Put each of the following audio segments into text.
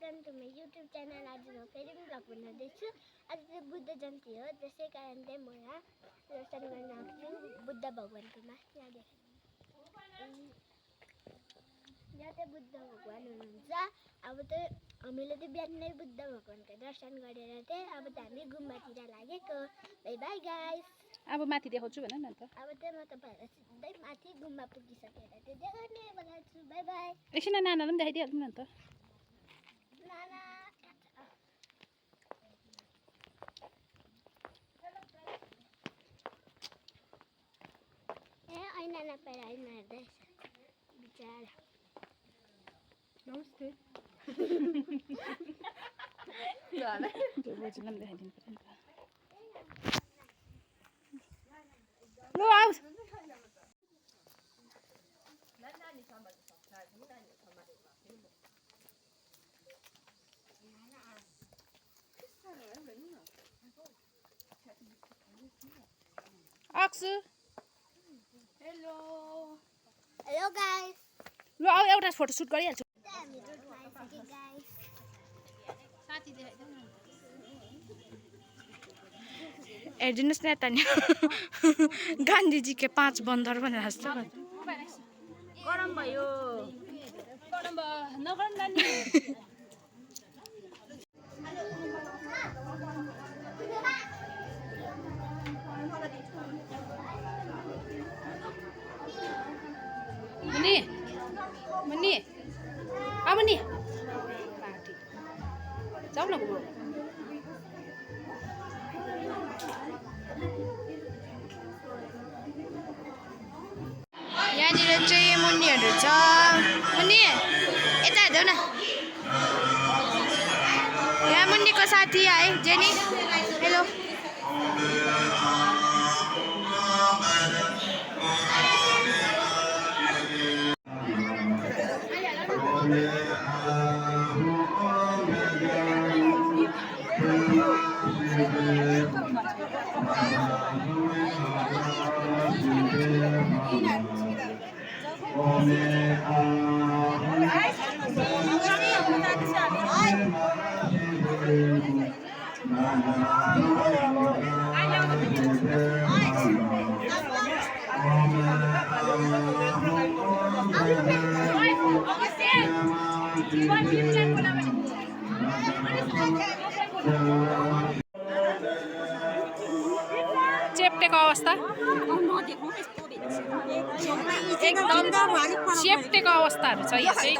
Welcome to my YouTube channel. आज म फेरि पनि भ्लग बनाउँदैछु। आज चाहिँ बुद्ध जयन्ती हो, त्यसै कारण चाहिँ म यहाँ दर्शन गर्न आएको छु बुद्ध भगवान्कोमा। यहाँ चाहिँ बुद्ध भगवान हुनुहुन्छ। अब चाहिँ हामीले चाहिँ बिहानै बुद्ध भगवानको दर्शन गरेर चाहिँ अब त हामी गुम्बातिर लागेको। By bye guys. अब माथि देखाउँछु भन न त। अब चाहिँ म तपाईँहरूलाई सिधै माथि गुम्बा पुगिसकेर चाहिँ देखाउने वाला छु। By by. एकछिन नानालाई पनि देखाइदिइहाल्नु न त। नाना ऐना नपाएर ऐना हेर्दैछ बिचरा। नमस्ते। त्यो बोजूलाई पनि देखाइदिनु पर्यो नि त। ल आऊ। अक्सु हेलो हेलो गाइस। ल आऊ एउटा फोटो सुट गरिहाल्छु। हामी रोडमा आइसक्यो गाइस। साथी देखाइदेऊ न। हेरिदिनुहोस् न यता नि गान्धीजी के 5 बन्दर भनेर जस्तो गरम भयो। गरम भयो नगरम नानी। मुनि मुनि आ मुनि जाऊ न बुबु। यहाँनिर चाहिँ मुन्नीहरू छ। मुन्नी यता हेर्देऊ न। यहाँ मुन्नीको साथी आए जेनी। हेलो चेप्टेको अवस्था एकदम चेप्टेको अवस्थाहरू छ यहाँ चाहिँ।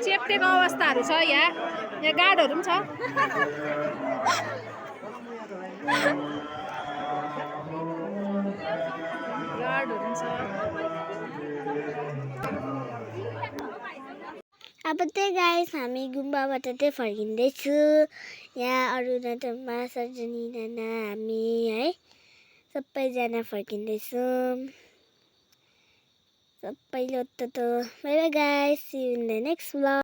चेप्टेको अवस्थाहरू छ यहाँ गाडहरू पनि छ। गाडहरू पनि छ। अब चाहिँ गाइस हामी गुम्बाबाट चाहिँ फर्किँदैछु। यहाँ अरू नाटकमा सर्जनी नाना हामी है सबैजना फर्किँदैछौँ। सबै लोत्तो bye bye guys. See you in the next vlog.